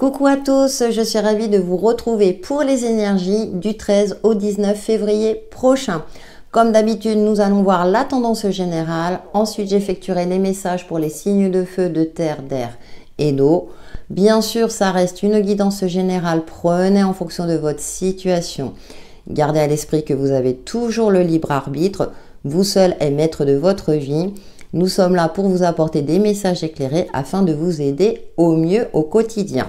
Coucou à tous, je suis ravie de vous retrouver pour les énergies du 13 au 19 février prochain. Comme d'habitude, nous allons voir la tendance générale. Ensuite, j'effectuerai les messages pour les signes de feu, de terre, d'air et d'eau. Bien sûr, ça reste une guidance générale. Prenez en fonction de votre situation. Gardez à l'esprit que vous avez toujours le libre arbitre. Vous seul êtes maître de votre vie. Nous sommes là pour vous apporter des messages éclairés afin de vous aider au mieux au quotidien.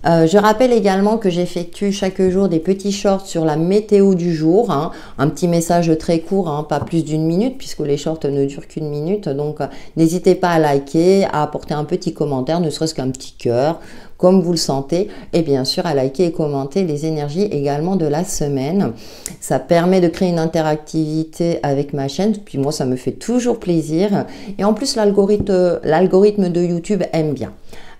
Je rappelle également que j'effectue chaque jour des petits shorts sur la météo du jour, un petit message très court, pas plus d'une minute puisque les shorts ne durent qu'une minute. Donc n'hésitez pas à liker, à apporter un petit commentaire, ne serait-ce qu'un petit cœur, comme vous le sentez, et bien sûr à liker et commenter les énergies également de la semaine. Ça permet de créer une interactivité avec ma chaîne, puis moi ça me fait toujours plaisir. Et en plus l'algorithme de YouTube aime bien.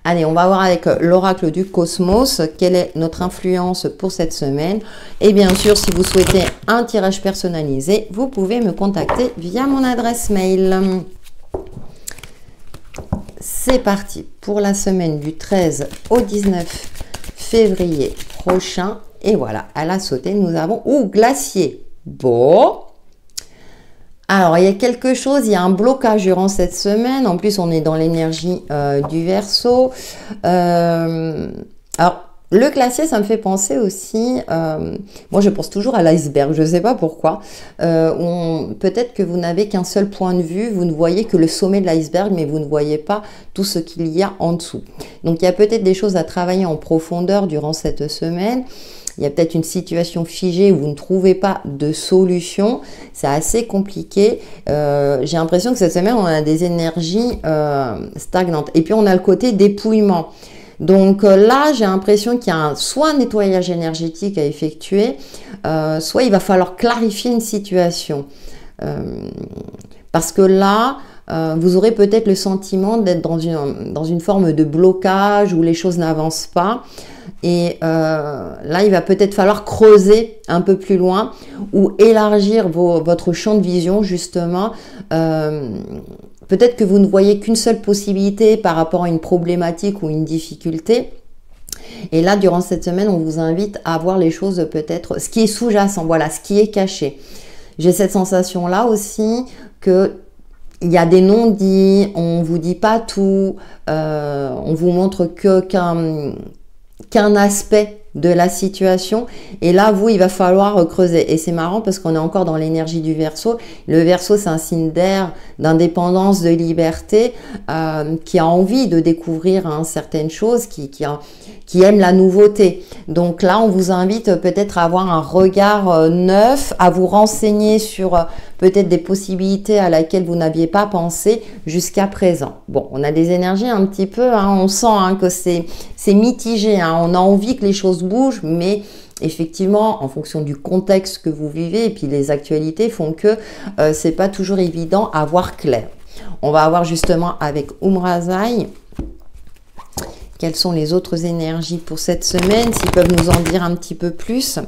Allez, on va voir avec l'oracle du cosmos, quelle est notre influence pour cette semaine. Et bien sûr, si vous souhaitez un tirage personnalisé, vous pouvez me contacter via mon adresse mail. C'est parti pour la semaine du 13 au 19 février prochain. Et voilà, à la sauté, nous avons glacier. Bon. Alors, il y a quelque chose, il y a un blocage durant cette semaine. En plus, on est dans l'énergie du Verseau. Alors, le glacier, ça me fait penser aussi... moi, je pense toujours à l'iceberg. Je ne sais pas pourquoi. Peut-être que vous n'avez qu'un seul point de vue. Vous ne voyez que le sommet de l'iceberg, mais vous ne voyez pas tout ce qu'il y a en dessous. Donc, il y a peut-être des choses à travailler en profondeur durant cette semaine. Il y a peut-être une situation figée où vous ne trouvez pas de solution. C'est assez compliqué. J'ai l'impression que cette semaine, on a des énergies stagnantes. Et puis, on a le côté dépouillement. Donc là, j'ai l'impression qu'il y a soit un nettoyage énergétique à effectuer, soit il va falloir clarifier une situation. Parce que là, vous aurez peut-être le sentiment d'être dans une forme de blocage où les choses n'avancent pas. Et là, il va peut-être falloir creuser un peu plus loin ou élargir votre champ de vision, justement. Peut-être que vous ne voyez qu'une seule possibilité par rapport à une problématique ou une difficulté. Et là, durant cette semaine, on vous invite à voir les choses peut-être, ce qui est sous-jacent, voilà, ce qui est caché. J'ai cette sensation-là aussi que il y a des non-dits, on vous dit pas tout, on vous montre qu'un aspect de la situation. Et là, il va falloir creuser. Et c'est marrant parce qu'on est encore dans l'énergie du Verseau. Le Verseau, c'est un signe d'air, d'indépendance, de liberté, qui a envie de découvrir certaines choses, qui aime la nouveauté. Donc là, on vous invite peut-être à avoir un regard neuf, à vous renseigner sur peut-être des possibilités à laquelle vous n'aviez pas pensé jusqu'à présent. Bon, on a des énergies un petit peu, on sent que c'est mitigé, on a envie que les choses bougent, mais effectivement, en fonction du contexte que vous vivez et puis les actualités font que c'est pas toujours évident à voir clair. On va voir justement avec Umrazai quelles sont les autres énergies pour cette semaine, s'ils peuvent nous en dire un petit peu plus,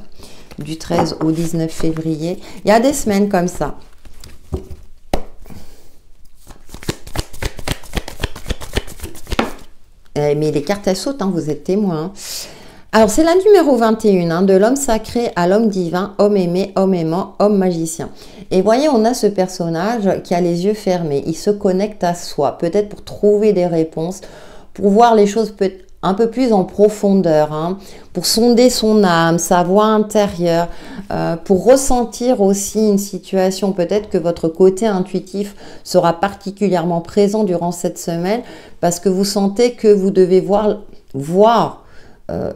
du 13 au 19 février. Il y a des semaines comme ça. Mais les cartes, elles sautent, vous êtes témoins. Alors, c'est la numéro 21, de l'homme sacré à l'homme divin, homme aimé, homme aimant, homme magicien. Et voyez, on a ce personnage qui a les yeux fermés. Il se connecte à soi, peut-être pour trouver des réponses, pour voir les choses peut-être un peu plus en profondeur, pour sonder son âme, sa voix intérieure, pour ressentir aussi une situation. Peut-être que votre côté intuitif sera particulièrement présent durant cette semaine parce que vous sentez que vous devez voir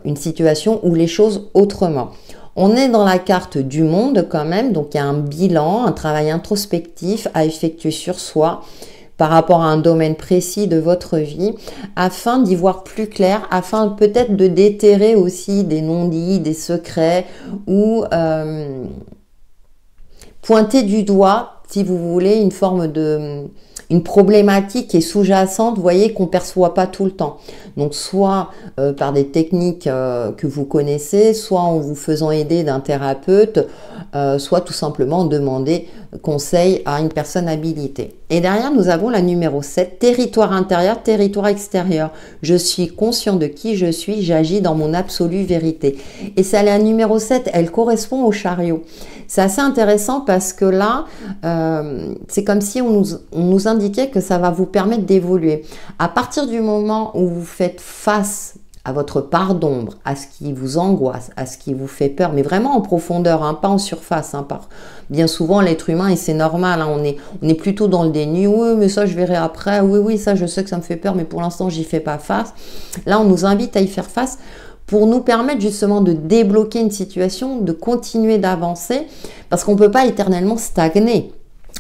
une situation ou les choses autrement. On est dans la carte du monde quand même, donc il y a un bilan, un travail introspectif à effectuer sur soi par rapport à un domaine précis de votre vie, afin d'y voir plus clair, afin peut-être de déterrer aussi des non-dits, des secrets, ou pointer du doigt, si vous voulez, une forme une problématique qui est sous-jacente, vous voyez, qu'on ne perçoit pas tout le temps. Donc, soit par des techniques que vous connaissez, soit en vous faisant aider d'un thérapeute, soit tout simplement demander conseil à une personne habilitée. Et derrière, nous avons la numéro 7, territoire intérieur, territoire extérieur. Je suis conscient de qui je suis, j'agis dans mon absolue vérité. Et ça, la numéro 7, elle correspond au chariot. C'est assez intéressant parce que là, c'est comme si on nous indiquait que ça va vous permettre d'évoluer. À partir du moment où vous faites face à votre part d'ombre, à ce qui vous angoisse, à ce qui vous fait peur, mais vraiment en profondeur, hein, pas en surface. Hein, bien souvent, l'être humain, et c'est normal, hein, on est plutôt dans le déni. Oui, mais ça, je verrai après. Oui, oui, ça, je sais que ça me fait peur, mais pour l'instant, j'y fais pas face. Là, on nous invite à y faire face pour nous permettre justement de débloquer une situation, de continuer d'avancer, parce qu'on ne peut pas éternellement stagner.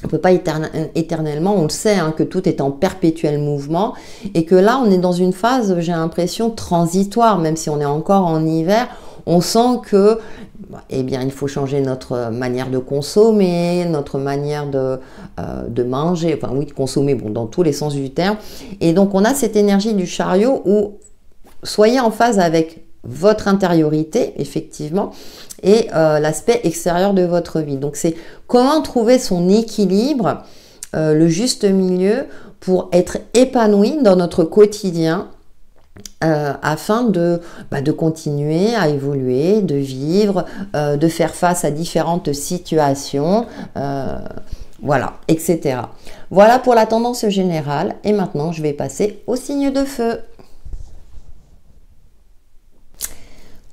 On ne peut pas éternellement, on le sait, hein, que tout est en perpétuel mouvement et que là, on est dans une phase, j'ai l'impression, transitoire, même si on est encore en hiver. On sent que, eh bien, il faut changer notre manière de consommer, notre manière de manger, enfin oui, de consommer, bon, dans tous les sens du terme. Et donc, on a cette énergie du chariot où soyez en phase avec votre intériorité, effectivement, et l'aspect extérieur de votre vie. Donc, c'est comment trouver son équilibre, le juste milieu pour être épanoui dans notre quotidien afin de continuer à évoluer, de vivre, de faire face à différentes situations, voilà, etc. Voilà pour la tendance générale. Et maintenant, je vais passer au signe de feu.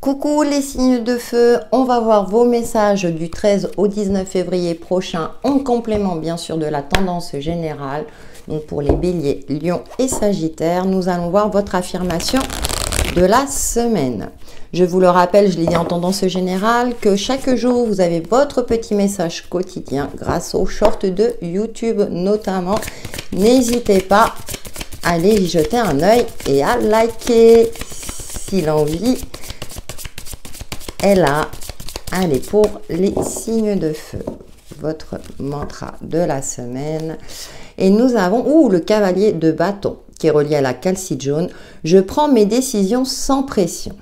Coucou les signes de feu, on va voir vos messages du 13 au 19 février prochain en complément bien sûr de la tendance générale. Donc pour les béliers, lions et sagittaires, nous allons voir votre affirmation de la semaine. Je vous le rappelle, je l'ai dit en tendance générale, que chaque jour vous avez votre petit message quotidien grâce aux shorts de YouTube notamment. N'hésitez pas à aller y jeter un œil et à liker si l'envie est là. Allez, pour les signes de feu, votre mantra de la semaine. Et nous avons le cavalier de bâton qui est relié à la calcite jaune. Je prends mes décisions sans pression.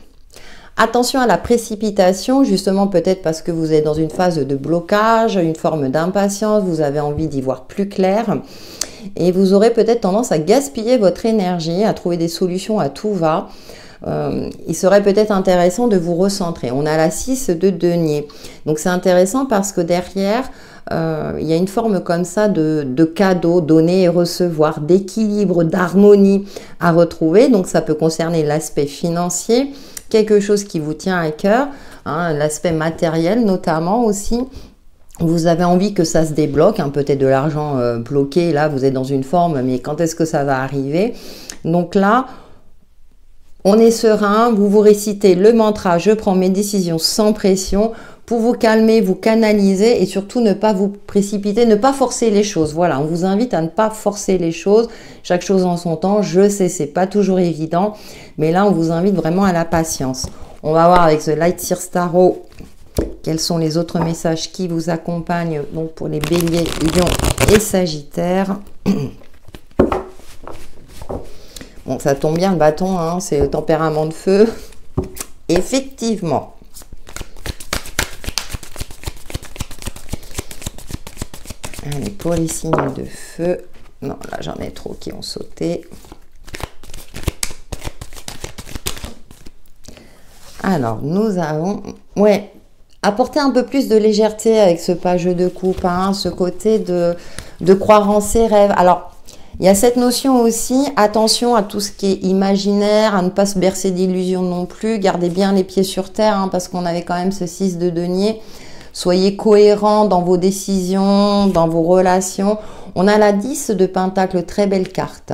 Attention à la précipitation, justement peut-être parce que vous êtes dans une phase de blocage, une forme d'impatience, vous avez envie d'y voir plus clair. Et vous aurez peut-être tendance à gaspiller votre énergie, à trouver des solutions à tout va. Il serait peut-être intéressant de vous recentrer. On a la 6 de denier. Donc c'est intéressant parce que derrière, il y a une forme comme ça de cadeau, donner et recevoir, d'équilibre, d'harmonie à retrouver. Donc ça peut concerner l'aspect financier, quelque chose qui vous tient à cœur, hein, l'aspect matériel notamment aussi. Vous avez envie que ça se débloque, hein, peut-être de l'argent bloqué. Là, vous êtes dans une forme, mais quand est-ce que ça va arriver? Donc là, on est serein, vous vous récitez le mantra « Je prends mes décisions sans pression » pour vous calmer, vous canaliser et surtout ne pas vous précipiter, ne pas forcer les choses. Voilà, on vous invite à ne pas forcer les choses, chaque chose en son temps. Je sais, c'est pas toujours évident, mais là, on vous invite vraiment à la patience. On va voir avec The Light Seer Tarot quels sont les autres messages qui vous accompagnent donc pour les béliers, lions et sagittaires. Bon, ça tombe bien le bâton, hein, c'est le tempérament de feu. Effectivement. Allez, pour les signes de feu. Non, là, j'en ai trop qui ont sauté. Alors, nous avons... Ouais, apporter un peu plus de légèreté avec ce page de coupe, hein, ce côté de croire en ses rêves. Alors, il y a cette notion aussi, attention à tout ce qui est imaginaire, à ne pas se bercer d'illusions non plus. Gardez bien les pieds sur terre, hein, parce qu'on avait quand même ce 6 de denier. Soyez cohérents dans vos décisions, dans vos relations. On a la 10 de pentacle, très belle carte.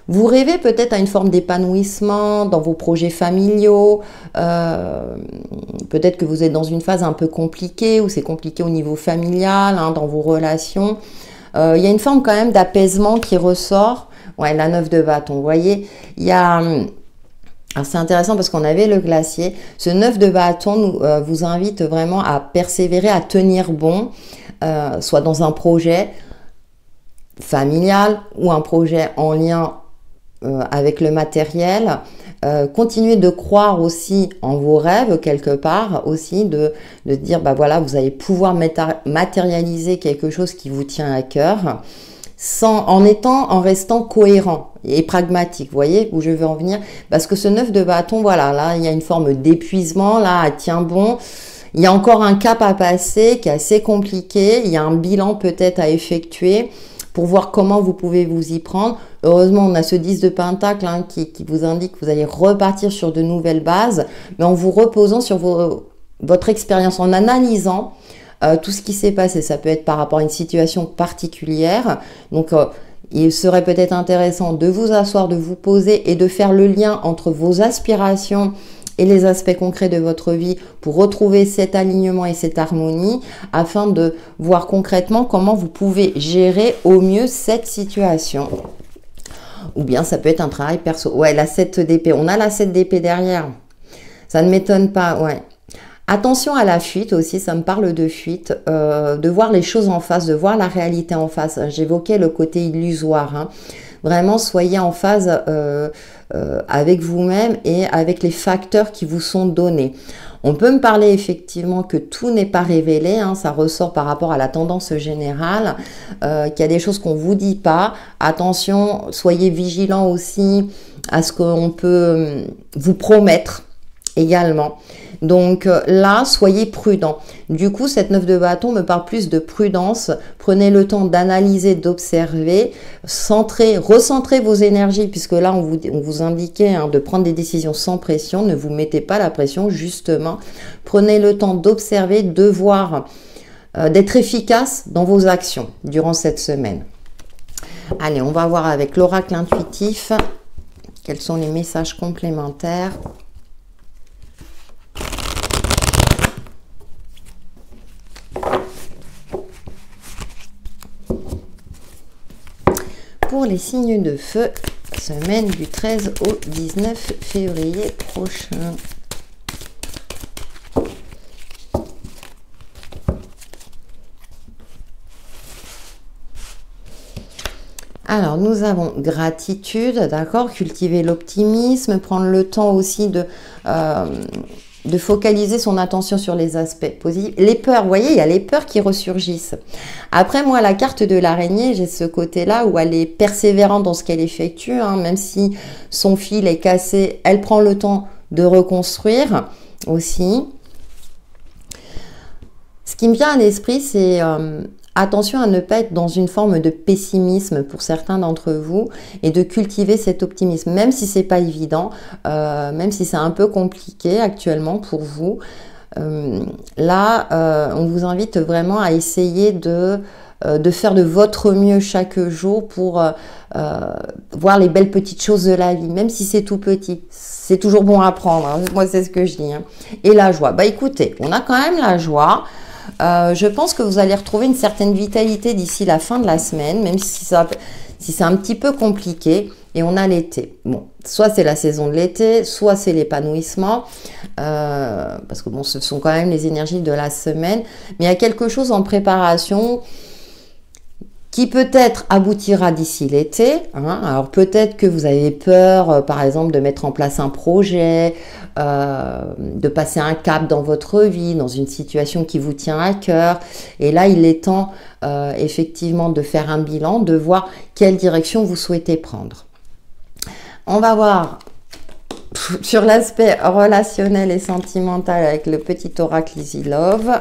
Vous rêvez peut-être à une forme d'épanouissement dans vos projets familiaux. Peut-être que vous êtes dans une phase un peu compliquée, où c'est compliqué au niveau familial, hein, dans vos relations. Il y a une forme quand même d'apaisement qui ressort. Ouais, la 9 de bâton, vous voyez, il y a... Alors c'est intéressant parce qu'on avait le glacier. Ce 9 de bâton vous invite vraiment à persévérer, à tenir bon, soit dans un projet familial ou un projet en lien avec le matériel. continuez de croire aussi en vos rêves quelque part, aussi de dire, bah voilà, vous allez pouvoir matérialiser quelque chose qui vous tient à cœur, en restant cohérent et pragmatique. Vous voyez où je veux en venir? Parce que ce 9 de bâton, voilà, là, il y a une forme d'épuisement, là, elle tient bon. Il y a encore un cap à passer qui est assez compliqué. Il y a un bilan peut-être à effectuer pour voir comment vous pouvez vous y prendre. Heureusement, on a ce 10 de pentacle hein, qui vous indique que vous allez repartir sur de nouvelles bases, mais en vous reposant sur votre expérience, en analysant tout ce qui s'est passé. Ça peut être par rapport à une situation particulière. Donc, il serait peut-être intéressant de vous asseoir, de vous poser et de faire le lien entre vos aspirations et les aspects concrets de votre vie pour retrouver cet alignement et cette harmonie afin de voir concrètement comment vous pouvez gérer au mieux cette situation. Ou bien ça peut être un travail perso. Ouais, la 7 d'épée. On a la 7 d'épée derrière. Ça ne m'étonne pas, ouais. Attention à la fuite aussi, ça me parle de fuite, de voir les choses en face, de voir la réalité en face. J'évoquais le côté illusoire, hein. Vraiment, soyez en phase avec vous-même et avec les facteurs qui vous sont donnés. On peut me parler effectivement que tout n'est pas révélé, hein, ça ressort par rapport à la tendance générale, qu'il y a des choses qu'on ne vous dit pas. Attention, soyez vigilants aussi à ce qu'on peut vous promettre également. Donc là, soyez prudents. Du coup, cette 9 de bâton me parle plus de prudence. Prenez le temps d'analyser, d'observer, recentrez vos énergies, puisque là, on vous indiquait hein, de prendre des décisions sans pression. Ne vous mettez pas la pression, justement. Prenez le temps d'observer, de voir, d'être efficace dans vos actions durant cette semaine. Allez, on va voir avec l'oracle intuitif quels sont les messages complémentaires. Pour les signes de feu, semaine du 13 au 19 février prochain. Alors, nous avons gratitude, d'accord, cultiver l'optimisme, prendre le temps aussi de focaliser son attention sur les aspects positifs. Les peurs, vous voyez, il y a les peurs qui ressurgissent. Après, moi, la carte de l'araignée, j'ai ce côté-là où elle est persévérante dans ce qu'elle effectue, hein, même si son fil est cassé, elle prend le temps de reconstruire aussi. Ce qui me vient à l'esprit, c'est attention à ne pas être dans une forme de pessimisme pour certains d'entre vous et de cultiver cet optimisme, même si c'est pas évident, même si c'est un peu compliqué actuellement pour vous. Là, on vous invite vraiment à essayer de faire de votre mieux chaque jour pour voir les belles petites choses de la vie, même si c'est tout petit. C'est toujours bon à prendre, hein. Moi c'est ce que je dis. Hein. Et la joie, bah écoutez, on a quand même la joie. Je pense que vous allez retrouver une certaine vitalité d'ici la fin de la semaine, même si c'est un petit peu compliqué. Et on a l'été. Bon, soit c'est la saison de l'été, soit c'est l'épanouissement, parce que bon, ce sont quand même les énergies de la semaine. Mais il y a quelque chose en préparation qui peut-être aboutira d'ici l'été. Hein. Alors peut-être que vous avez peur, par exemple, de mettre en place un projet, de passer un cap dans votre vie, dans une situation qui vous tient à cœur. Et là, il est temps effectivement de faire un bilan, de voir quelle direction vous souhaitez prendre. On va voir sur l'aspect relationnel et sentimental avec le petit oracle Easy Love.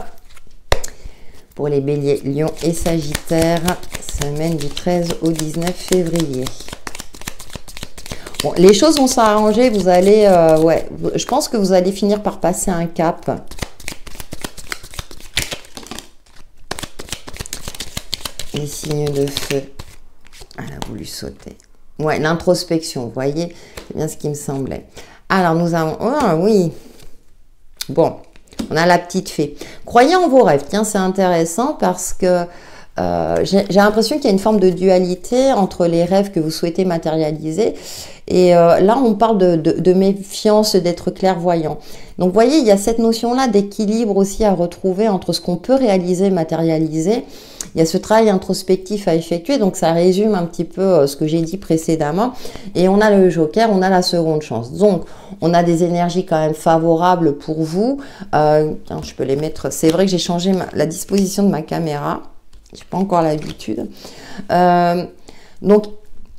Pour les béliers, lion et sagittaire, semaine du 13 au 19 février. Bon, les choses vont s'arranger, vous allez, ouais, je pense que vous allez finir par passer un cap. Les signes de feu, elle a voulu sauter. Ouais, l'introspection, vous voyez, c'est bien ce qui me semblait. Alors, nous avons, oh oui, bon. On a la petite fée. Croyez en vos rêves. Tiens, c'est intéressant parce que J'ai l'impression qu'il y a une forme de dualité entre les rêves que vous souhaitez matérialiser et là on parle de méfiance, d'être clairvoyant. Donc vous voyez, il y a cette notion-là d'équilibre aussi à retrouver entre ce qu'on peut réaliser, matérialiser. Il y a ce travail introspectif à effectuer, donc ça résume un petit peu ce que j'ai dit précédemment. Et on a le joker, on a la seconde chance. Donc on a des énergies quand même favorables pour vous. Je peux les mettre, c'est vrai que j'ai changé la disposition de ma caméra. Je n'ai pas encore l'habitude. Donc,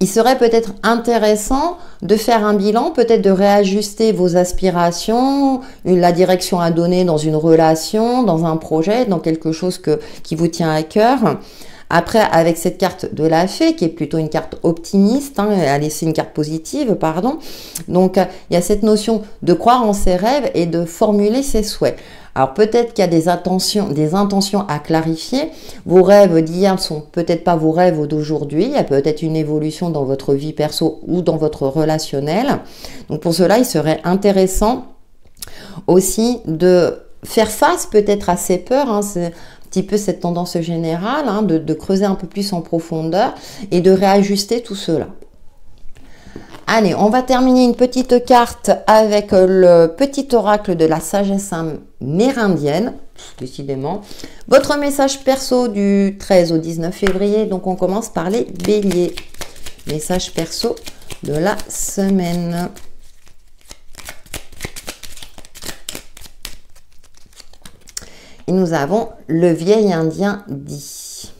il serait peut-être intéressant de faire un bilan, peut-être de réajuster vos aspirations, la direction à donner dans une relation, dans un projet, dans quelque chose qui vous tient à cœur. Après, avec cette carte de la fée, qui est plutôt une carte optimiste, c'est une carte positive, pardon. Donc, il y a cette notion de croire en ses rêves et de formuler ses souhaits. Alors peut-être qu'il y a des intentions à clarifier. Vos rêves d'hier ne sont peut-être pas vos rêves d'aujourd'hui. Il y a peut-être une évolution dans votre vie perso ou dans votre relationnel. Donc pour cela, il serait intéressant aussi de faire face peut-être à ces peurs. C'est un petit peu cette tendance générale, de creuser un peu plus en profondeur et de réajuster tout cela. Allez, on va terminer une petite carte avec le petit oracle de la sagesse amérindienne, décidément. Votre message perso du 13 au 19 février, donc on commence par les béliers. Message perso de la semaine. Et nous avons le vieil indien dit.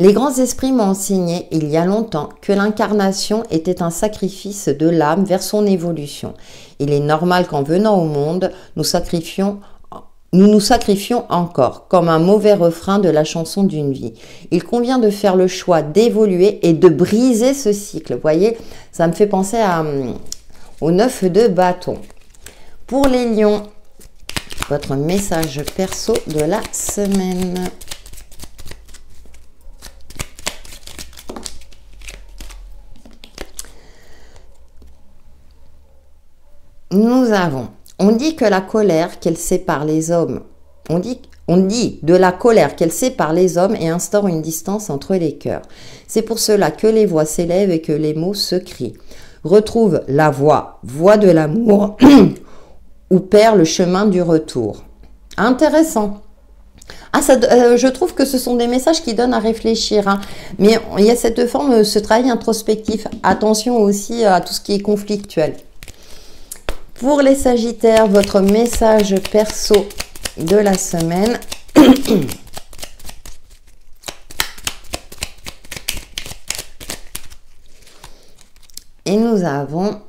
Les grands esprits m'ont enseigné il y a longtemps que l'incarnation était un sacrifice de l'âme vers son évolution. Il est normal qu'en venant au monde, nous nous sacrifions encore, comme un mauvais refrain de la chanson d'une vie. Il convient de faire le choix d'évoluer et de briser ce cycle. Vous voyez, ça me fait penser au 9 de bâton. Pour les lions, votre message perso de la semaine. Nous avons, on dit que la colère qu'elle sépare les hommes, on dit de la colère qu'elle sépare les hommes et instaure une distance entre les cœurs. C'est pour cela que les voix s'élèvent et que les mots se crient. Retrouve la voix de l'amour ou perd le chemin du retour. Intéressant. Je trouve que ce sont des messages qui donnent à réfléchir. Mais il y a cette forme, ce travail introspectif. Attention aussi à tout ce qui est conflictuel. Pour les Sagittaires, votre message perso de la semaine. Et nous avons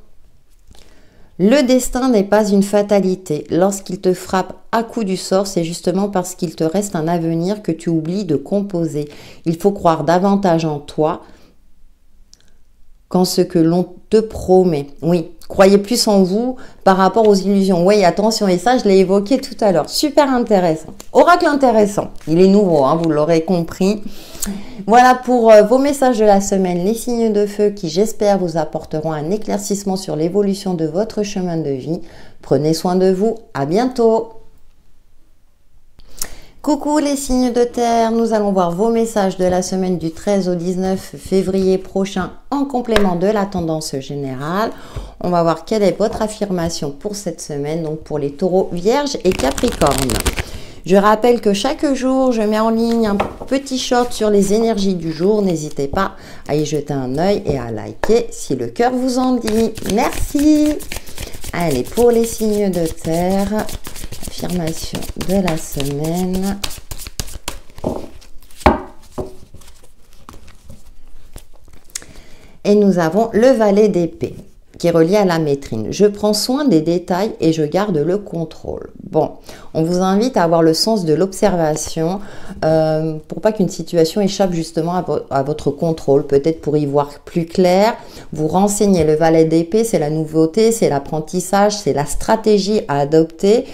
le destin n'est pas une fatalité. Lorsqu'il te frappe à coup du sort, c'est justement parce qu'il te reste un avenir que tu oublies de composer. Il faut croire davantage en toi qu'en ce que l'on te promet. Oui, croyez plus en vous par rapport aux illusions. Oui, attention, et ça, je l'ai évoqué tout à l'heure. Super intéressant. Oracle intéressant. Il est nouveau, vous l'aurez compris. Voilà pour vos messages de la semaine, les signes de feu qui, j'espère, vous apporteront un éclaircissement sur l'évolution de votre chemin de vie. Prenez soin de vous. À bientôt. Coucou les signes de terre, nous allons voir vos messages de la semaine du 13 au 19 février prochain en complément de la tendance générale. On va voir quelle est votre affirmation pour cette semaine, donc pour les taureaux, vierges et capricornes. Je rappelle que chaque jour, je mets en ligne un petit short sur les énergies du jour. N'hésitez pas à y jeter un œil et à liker si le cœur vous en dit. Merci. Allez, pour les signes de terre, affirmation de la semaine. Et nous avons le valet d'épée qui est relié à la maîtrise. Je prends soin des détails et je garde le contrôle. Bon, on vous invite à avoir le sens de l'observation pour pas qu'une situation échappe justement à votre contrôle, peut-être pour y voir plus clair, vous renseigner. Le valet d'épée, c'est la nouveauté, c'est l'apprentissage, c'est la stratégie à adopter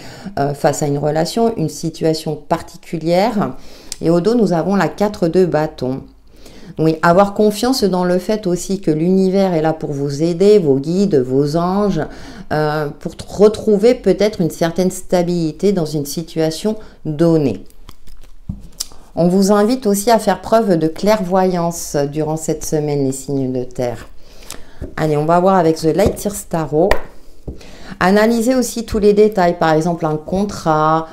face à une relation, une situation particulière. Et au dos, nous avons la 4 de bâton. Oui, avoir confiance dans le fait aussi que l'univers est là pour vous aider, vos guides, vos anges, pour retrouver peut-être une certaine stabilité dans une situation donnée. On vous invite aussi à faire preuve de clairvoyance durant cette semaine, les signes de terre. Allez, on va voir avec The Light Tears Tarot. Analysez aussi tous les détails, par exemple un contrat,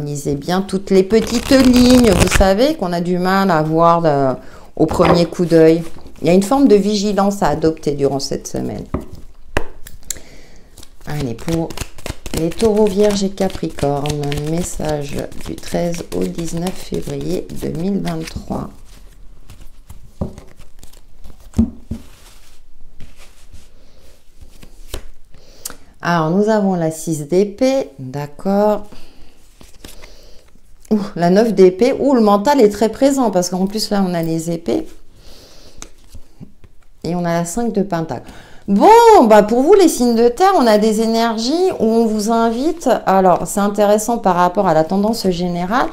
lisez bien toutes les petites lignes, vous savez, qu'on a du mal à voir au premier coup d'œil. Il y a une forme de vigilance à adopter durant cette semaine. Allez, pour les taureaux, vierges et capricornes, message du 13 au 19 février 2023. Alors, nous avons la 6 d'épée, d'accord. La 9 d'épée, le mental est très présent, parce qu'en plus, là, on a les épées. Et on a la 5 de pentacle. Bon, bah pour vous, les signes de terre, on a des énergies où on vous invite, alors, c'est intéressant par rapport à la tendance générale,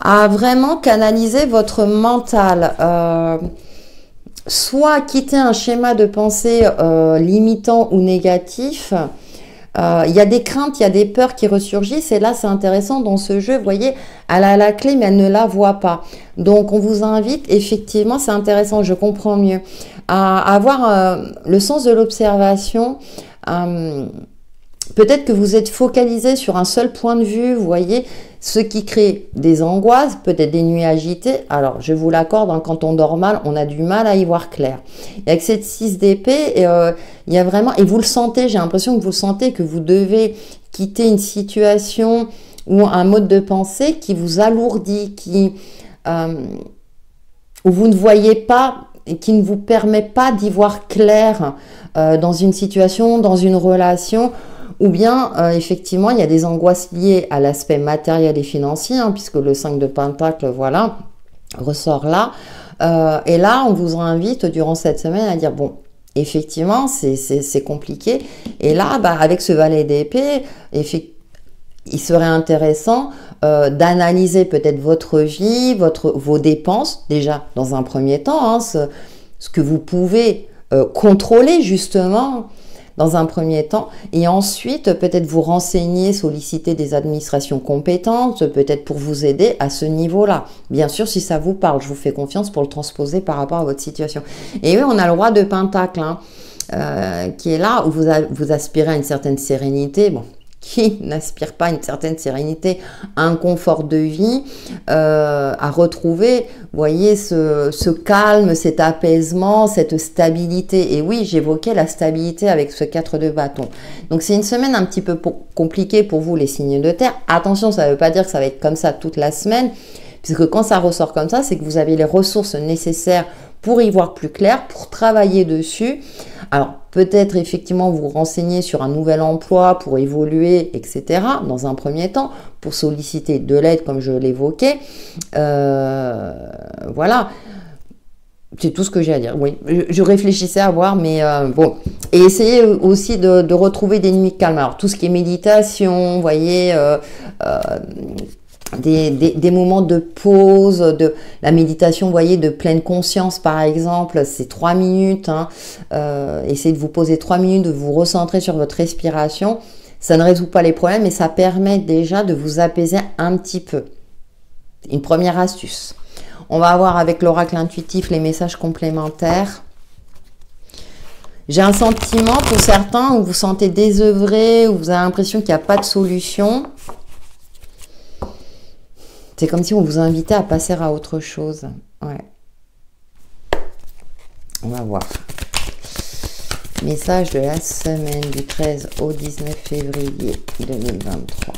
à vraiment canaliser votre mental. Soit quitter un schéma de pensée limitant ou négatif. Il y a des craintes, il y a des peurs qui ressurgissent et là c'est intéressant dans ce jeu, vous voyez, elle a la clé mais elle ne la voit pas. Donc on vous invite, effectivement c'est intéressant, je comprends mieux, à avoir le sens de l'observation. Peut-être que vous êtes focalisé sur un seul point de vue, vous voyez, ce qui crée des angoisses, peut-être des nuits agitées. Alors, je vous l'accorde, hein, quand on dort mal, on a du mal à y voir clair. Et avec cette 6 d'épée, il y a vraiment, et vous le sentez, j'ai l'impression que vous le sentez, que vous devez quitter une situation ou un mode de pensée qui vous alourdit, où vous ne voyez pas et qui ne vous permet pas d'y voir clair dans une situation, dans une relation. Ou bien, effectivement, il y a des angoisses liées à l'aspect matériel et financier, hein, puisque le 5 de Pentacle, voilà, ressort là. Et là, on vous invite durant cette semaine à dire, bon, effectivement, c'est compliqué. Et là, bah, avec ce valet d'épée, il serait intéressant d'analyser peut-être votre vie, vos dépenses, déjà dans un premier temps, hein, ce que vous pouvez contrôler justement, dans un premier temps, et ensuite peut-être vous renseigner, solliciter des administrations compétentes, peut-être pour vous aider à ce niveau-là. Bien sûr, si ça vous parle, je vous fais confiance pour le transposer par rapport à votre situation. Et oui, on a le roi de Pentacle, hein, qui est là, où vous aspirez à une certaine sérénité, bon, qui n'aspire pas à une certaine sérénité, un confort de vie, à retrouver, vous voyez, ce calme, cet apaisement, cette stabilité. Et oui, j'évoquais la stabilité avec ce 4 de bâton. Donc, c'est une semaine un petit peu compliquée pour vous, les signes de terre. Attention, ça ne veut pas dire que ça va être comme ça toute la semaine, puisque quand ça ressort comme ça, c'est que vous avez les ressources nécessaires pour y voir plus clair, pour travailler dessus. Alors, peut-être effectivement vous renseigner sur un nouvel emploi pour évoluer, etc. dans un premier temps, pour solliciter de l'aide comme je l'évoquais. Voilà, c'est tout ce que j'ai à dire. Oui, je réfléchissais à voir, mais bon. Et essayez aussi de retrouver des nuits calmes. Alors, tout ce qui est méditation, vous voyez... des moments de pause, de la méditation, vous voyez, de pleine conscience par exemple, c'est 3 minutes, hein. Essayez de vous poser 3 minutes, de vous recentrer sur votre respiration. Ça ne résout pas les problèmes, mais ça permet déjà de vous apaiser un petit peu. Une première astuce. On va avoir avec l'oracle intuitif les messages complémentaires. J'ai un sentiment pour certains où vous vous sentez désœuvré, où vous avez l'impression qu'il n'y a pas de solution. C'est comme si on vous invitait à passer à autre chose. Ouais. On va voir. Message de la semaine du 13 au 19 février 2023.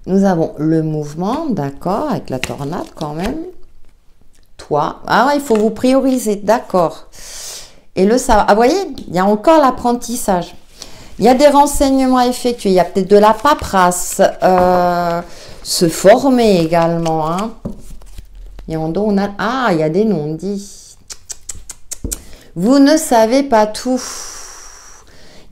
Nous avons le mouvement, d'accord, avec la tornade quand même. Toi. Ah ouais, il faut vous prioriser, d'accord. Et le savoir. Ah, vous voyez, il y a encore l'apprentissage. Il y a des renseignements à effectuer. Il y a peut-être de la paperasse. Se former également. Hein. Et en dos, on a... Ah, il y a des non-dits. Vous ne savez pas tout.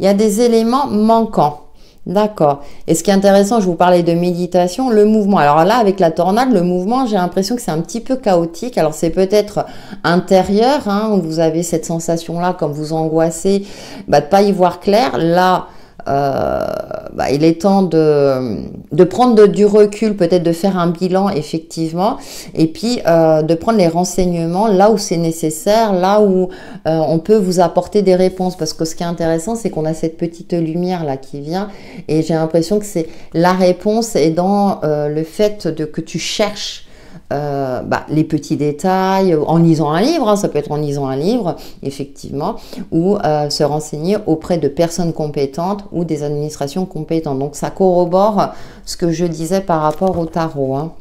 Il y a des éléments manquants. D'accord. Et ce qui est intéressant, je vous parlais de méditation, le mouvement. Alors là, avec la tornade, le mouvement, j'ai l'impression que c'est un petit peu chaotique. Alors c'est peut-être intérieur, hein, où vous avez cette sensation-là, comme vous angoissez, bah, de pas y voir clair. Là, bah, il est temps de prendre du recul, peut-être de faire un bilan, effectivement, et puis de prendre les renseignements là où c'est nécessaire, là où on peut vous apporter des réponses. Parce que ce qui est intéressant, c'est qu'on a cette petite lumière là qui vient, et j'ai l'impression que c'est la réponse est dans le fait que tu cherches bah, les petits détails, en lisant un livre, hein, ça peut être en lisant un livre, effectivement, ou se renseigner auprès de personnes compétentes ou des administrations compétentes. Donc ça corrobore ce que je disais par rapport au tarot, hein.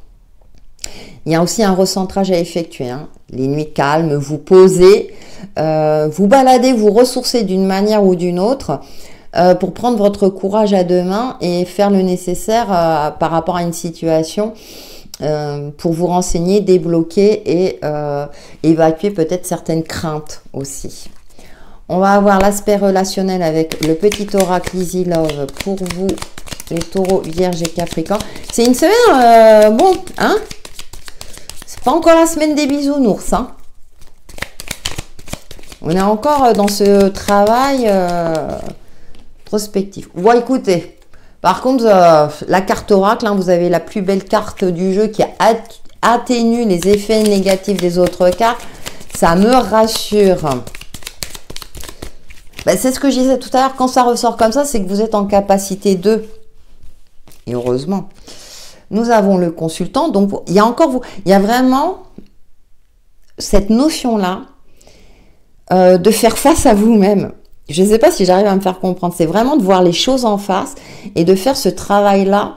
Il y a aussi un recentrage à effectuer, hein. Les nuits calmes, vous posez, vous baladez, vous ressourcez d'une manière ou d'une autre, pour prendre votre courage à deux mains et faire le nécessaire par rapport à une situation, pour vous renseigner, débloquer et évacuer peut-être certaines craintes aussi. On va avoir l'aspect relationnel avec le petit oracle Easy Love pour vous, les taureaux, vierges et capricornes. C'est une semaine, bon, hein, c'est pas encore la semaine des bisounours, hein. On est encore dans ce travail prospectif. Bon, écoutez, par contre, la carte oracle, hein, vous avez la plus belle carte du jeu qui atténue les effets négatifs des autres cartes. Ça me rassure. Ben, c'est ce que je disais tout à l'heure. Quand ça ressort comme ça, c'est que vous êtes en capacité de. Et heureusement. Nous avons le consultant. Donc, il y a encore vous. Il y a vraiment cette notion-là de faire face à vous-même. Je ne sais pas si j'arrive à me faire comprendre. C'est vraiment de voir les choses en face et de faire ce travail-là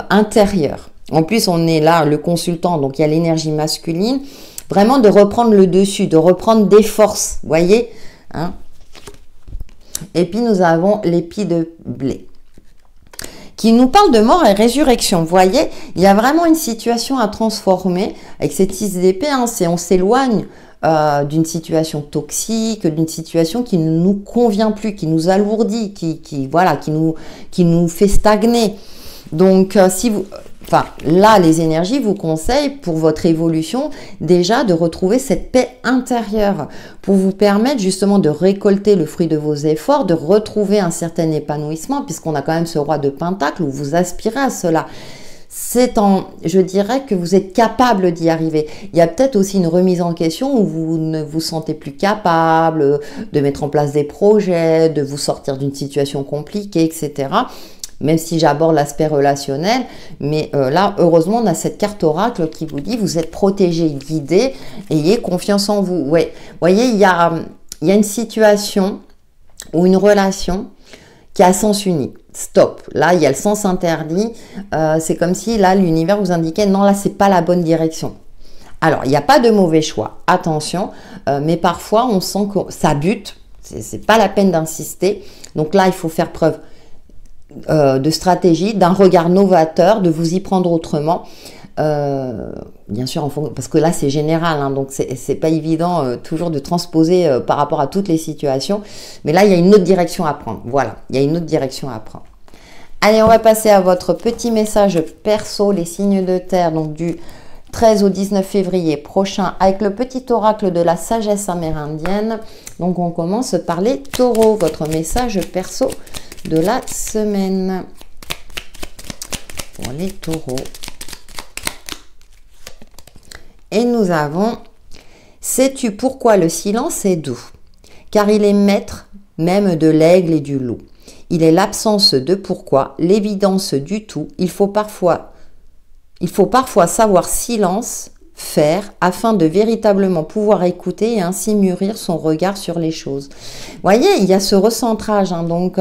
intérieur. En plus, on est là, le consultant, donc il y a l'énergie masculine. Vraiment de reprendre le dessus, de reprendre des forces, vous voyez, hein. Et puis, nous avons l'épi de blé qui nous parle de mort et résurrection. Vous voyez, il y a vraiment une situation à transformer avec cette 6 d'épée. Hein, on s'éloigne d'une situation toxique, d'une situation qui ne nous convient plus, qui nous alourdit, voilà, qui nous fait stagner. Donc, si vous... Enfin, là, les énergies vous conseillent pour votre évolution déjà de retrouver cette paix intérieure pour vous permettre justement de récolter le fruit de vos efforts, de retrouver un certain épanouissement puisqu'on a quand même ce roi de Pentacle où vous aspirez à cela. Je dirais que vous êtes capable d'y arriver. Il y a peut-être aussi une remise en question où vous ne vous sentez plus capable de mettre en place des projets, de vous sortir d'une situation compliquée, etc. Même si j'aborde l'aspect relationnel, mais là, heureusement, on a cette carte oracle qui vous dit, vous êtes protégé, guidé, ayez confiance en vous. Ouais. Vous voyez, il y a une situation ou une relation qui a sens unique. Stop. Là, il y a le sens interdit. C'est comme si, là, l'univers vous indiquait, non, là, c'est pas la bonne direction. Alors, il n'y a pas de mauvais choix, attention, mais parfois, on sent que ça bute, c'est pas la peine d'insister. Donc là, il faut faire preuve de stratégie, d'un regard novateur, de vous y prendre autrement. Bien sûr, parce que là, c'est général, hein, donc c'est pas évident toujours de transposer par rapport à toutes les situations. Mais là, il y a une autre direction à prendre. Voilà, il y a une autre direction à prendre. Allez, on va passer à votre petit message perso, les signes de terre, donc du 13 au 19 février prochain, avec le petit oracle de la sagesse amérindienne. Donc, on commence par les taureaux, votre message perso de la semaine pour les taureaux. Et nous avons, sais-tu pourquoi le silence est doux? Car il est maître même de l'aigle et du loup. Il est l'absence de pourquoi, l'évidence du tout. Il faut parfois savoir silence faire afin de véritablement pouvoir écouter et ainsi mûrir son regard sur les choses. Vous voyez, il y a ce recentrage, hein, donc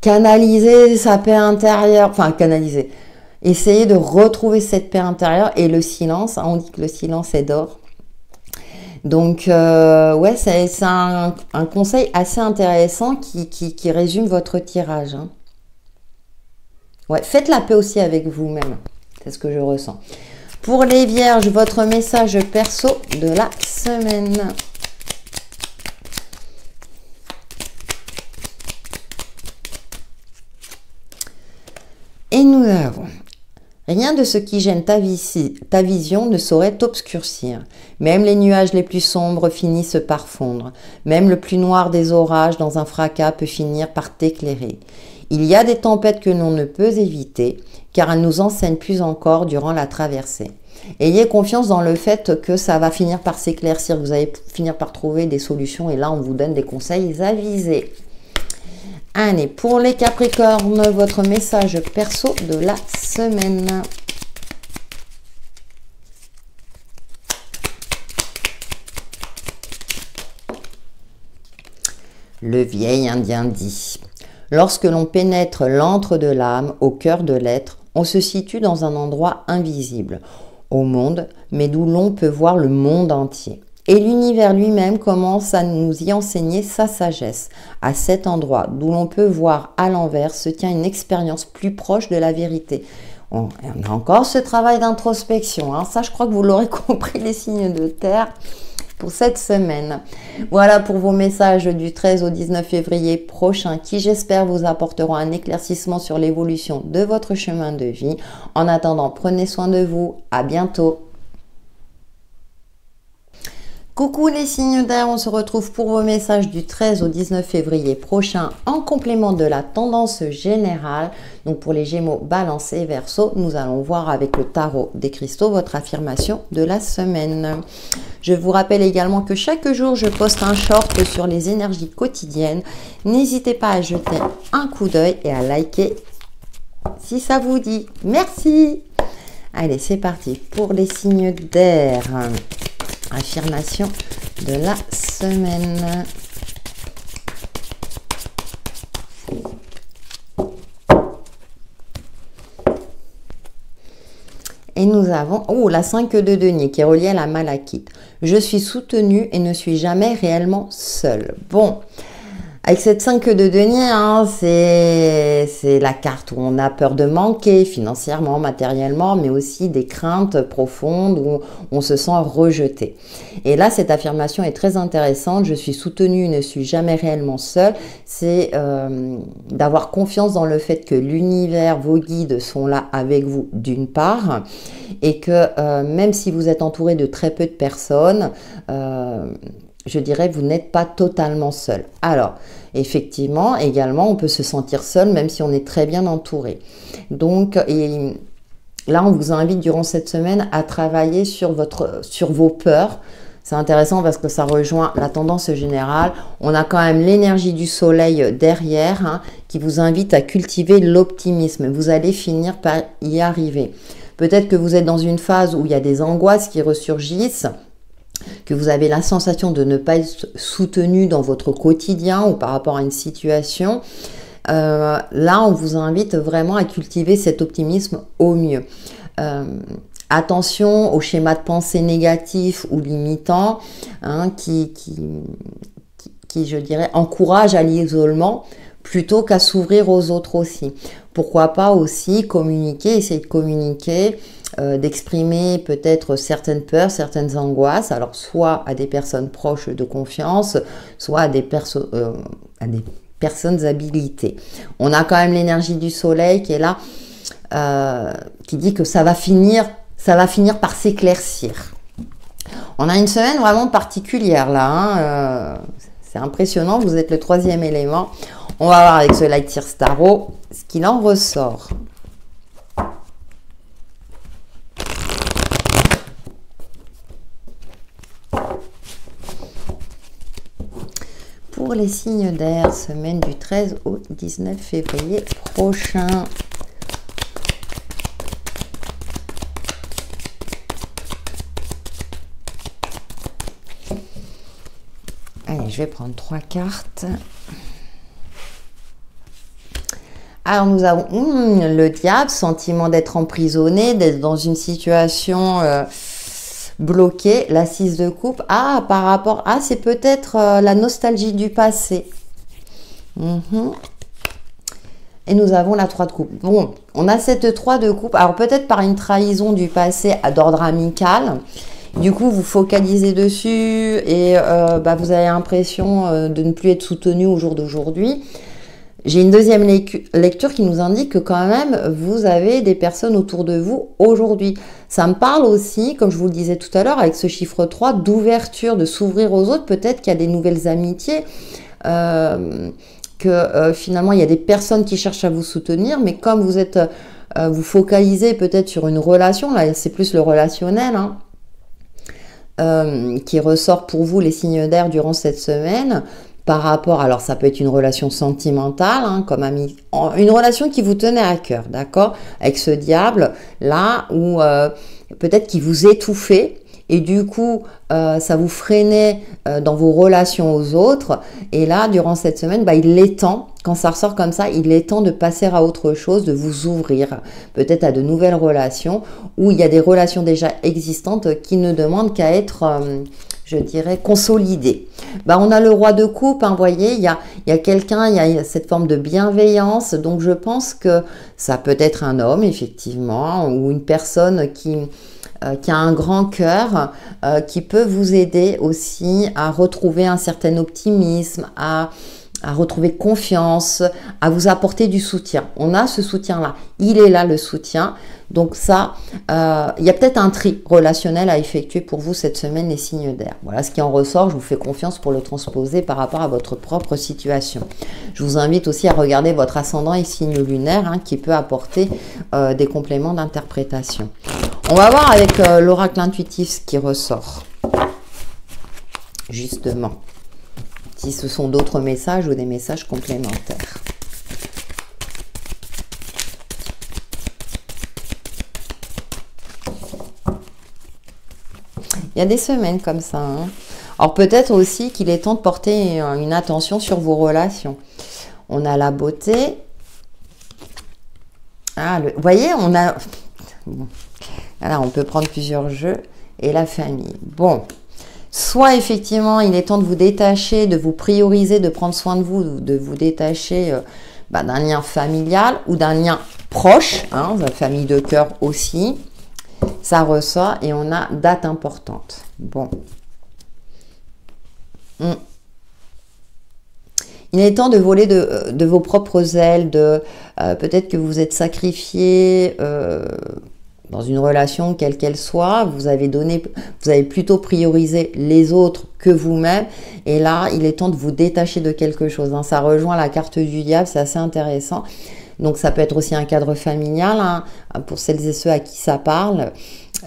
canaliser sa paix intérieure, enfin canaliser, essayer de retrouver cette paix intérieure et le silence, hein, on dit que le silence est d'or. Donc, ouais, c'est un conseil assez intéressant qui résume votre tirage. Hein. Ouais, faites la paix aussi avec vous-même. C'est ce que je ressens. Pour les vierges, votre message perso de la semaine. Rien de ce qui gêne ta vision ne saurait t'obscurcir. Même les nuages les plus sombres finissent par fondre. Même le plus noir des orages dans un fracas peut finir par t'éclairer. Il y a des tempêtes que l'on ne peut éviter, car elles nous enseignent plus encore durant la traversée. Ayez confiance dans le fait que ça va finir par s'éclaircir. Vous allez finir par trouver des solutions et là, on vous donne des conseils avisés. Allez, pour les Capricornes, votre message perso de la semaine. Le vieil Indien dit: lorsque l'on pénètre l'antre de l'âme, au cœur de l'être, on se situe dans un endroit invisible au monde, mais d'où l'on peut voir le monde entier. Et l'univers lui-même commence à nous y enseigner sa sagesse. À cet endroit d'où l'on peut voir à l'envers se tient une expérience plus proche de la vérité. On a encore ce travail d'introspection. Ça, je crois que vous l'aurez compris, les signes de terre, pour cette semaine. Voilà pour vos messages du 13 au 19 février prochain qui, j'espère, vous apporteront un éclaircissement sur l'évolution de votre chemin de vie. En attendant, prenez soin de vous. À bientôt. Coucou les signes d'air, on se retrouve pour vos messages du 13 au 19 février prochain en complément de la tendance générale. Donc pour les Gémeaux, Balance et Verseau, nous allons voir avec le tarot des cristaux votre affirmation de la semaine. Je vous rappelle également que chaque jour je poste un short sur les énergies quotidiennes. N'hésitez pas à jeter un coup d'œil et à liker si ça vous dit. Merci. Allez, c'est parti pour les signes d'air. Affirmation de la semaine. Et nous avons la 5 de denier qui est reliée à la malachite. Je suis soutenue et ne suis jamais réellement seule. Bon, avec cette 5 de denier, c'est la carte où on a peur de manquer financièrement, matériellement, mais aussi des craintes profondes où on se sent rejeté. Et là, cette affirmation est très intéressante. Je suis soutenue, ne suis jamais réellement seule. C'est d'avoir confiance dans le fait que l'univers, vos guides sont là avec vous d'une part, et que même si vous êtes entouré de très peu de personnes, je dirais vous n'êtes pas totalement seul. Alors, effectivement, également, on peut se sentir seul même si on est très bien entouré. Donc, et là, on vous invite durant cette semaine à travailler sur vos peurs. C'est intéressant parce que ça rejoint la tendance générale. On a quand même l'énergie du soleil derrière qui vous invite à cultiver l'optimisme. Vous allez finir par y arriver. Peut-être que vous êtes dans une phase où il y a des angoisses qui ressurgissent, que vous avez la sensation de ne pas être soutenu dans votre quotidien ou par rapport à une situation. Là, on vous invite vraiment à cultiver cet optimisme au mieux. Attention aux schémas de pensée négatifs ou limitants qui, je dirais, encouragent à l'isolement plutôt qu'à s'ouvrir aux autres aussi. Pourquoi pas aussi communiquer, essayer de communiquer, d'exprimer peut-être certaines peurs, certaines angoisses, alors soit à des personnes proches de confiance, soit à des personnes habilitées. On a quand même l'énergie du soleil qui est là, qui dit que ça va finir par s'éclaircir. On a une semaine vraiment particulière là, c'est impressionnant, vous êtes le 3e élément. On va voir avec ce Light Years Tarot ce qu'il en ressort. Pour les signes d'air, semaine du 13 au 19 février prochain. Allez, je vais prendre 3 cartes. Alors, nous avons le diable, sentiment d'être emprisonné, d'être dans une situation bloquée. La 6 de coupe. Par rapport... c'est peut-être la nostalgie du passé. Et nous avons la 3 de coupe. Bon, on a cette 3 de coupe. Alors, peut-être par une trahison du passé d'ordre amical. Du coup, vous focalisez dessus et vous avez l'impression de ne plus être soutenu au jour d'aujourd'hui. J'ai une deuxième lecture qui nous indique que quand même, vous avez des personnes autour de vous aujourd'hui. Ça me parle aussi, comme je vous le disais tout à l'heure, avec ce chiffre 3, d'ouverture, de s'ouvrir aux autres. Peut-être qu'il y a des nouvelles amitiés, finalement, il y a des personnes qui cherchent à vous soutenir, mais comme vous êtes, vous focalisez peut-être sur une relation, là, c'est plus le relationnel, hein, qui ressort pour vous les signes d'air durant cette semaine. Par rapport, alors ça peut être une relation sentimentale, hein, comme ami, une relation qui vous tenait à cœur, d'accord, avec ce diable là où peut-être qu'il vous étouffait et du coup ça vous freinait dans vos relations aux autres. Et là, durant cette semaine, il est temps, quand ça ressort comme ça, il est temps de passer à autre chose, de vous ouvrir peut-être à de nouvelles relations où il y a des relations déjà existantes qui ne demandent qu'à être je dirais, consolidé. On a le roi de coupe, vous voyez, il y a quelqu'un, il y a cette forme de bienveillance, donc je pense que ça peut être un homme, effectivement, ou une personne qui a un grand cœur, qui peut vous aider aussi à retrouver un certain optimisme, à retrouver confiance, à vous apporter du soutien. On a ce soutien-là. Il est là, le soutien. Donc ça, il y a peut-être un tri relationnel à effectuer pour vous cette semaine, les signes d'air. Voilà ce qui en ressort. Je vous fais confiance pour le transposer par rapport à votre propre situation. Je vous invite aussi à regarder votre ascendant et signe lunaire, hein, qui peut apporter des compléments d'interprétation. On va voir avec l'oracle intuitif ce qui ressort. Justement. Si ce sont d'autres messages ou des messages complémentaires. Il y a des semaines comme ça. Hein. Alors peut-être aussi qu'il est temps de porter une attention sur vos relations. On a la beauté. Vous voyez, on a... Bon. Voilà, on peut prendre plusieurs jeux. Et la famille. Bon. Soit effectivement, il est temps de vous détacher, de vous prioriser, de prendre soin de vous détacher d'un lien familial ou d'un lien proche, hein, la famille de cœur aussi. Ça ressort et on a date importante. Bon. Il est temps de voler de vos propres ailes, peut-être que vous êtes sacrifié dans une relation quelle qu'elle soit, vous avez plutôt priorisé les autres que vous-même, et là, il est temps de vous détacher de quelque chose. Hein. Ça rejoint la carte du diable, c'est assez intéressant. Donc, ça peut être aussi un cadre familial, hein, pour celles et ceux à qui ça parle,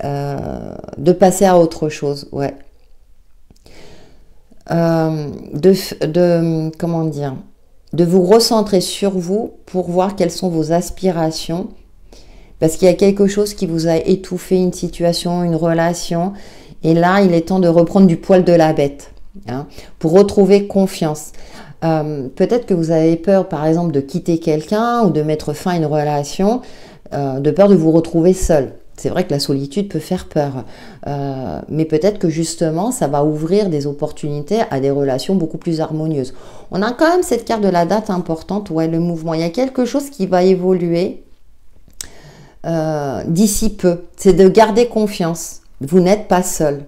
de passer à autre chose, ouais. Comment dire, de vous recentrer sur vous pour voir quelles sont vos aspirations. Parce qu'il y a quelque chose qui vous a étouffé, une situation, une relation. Et là, il est temps de reprendre du poil de la bête, hein, pour retrouver confiance. Peut-être que vous avez peur, par exemple, de quitter quelqu'un ou de mettre fin à une relation, de peur de vous retrouver seul. C'est vrai que la solitude peut faire peur. Mais peut-être que justement, ça va ouvrir des opportunités à des relations beaucoup plus harmonieuses. On a quand même cette carte de la date importante, ouais, le mouvement. Il y a quelque chose qui va évoluer. D'ici peu, c'est de garder confiance. Vous n'êtes pas seul.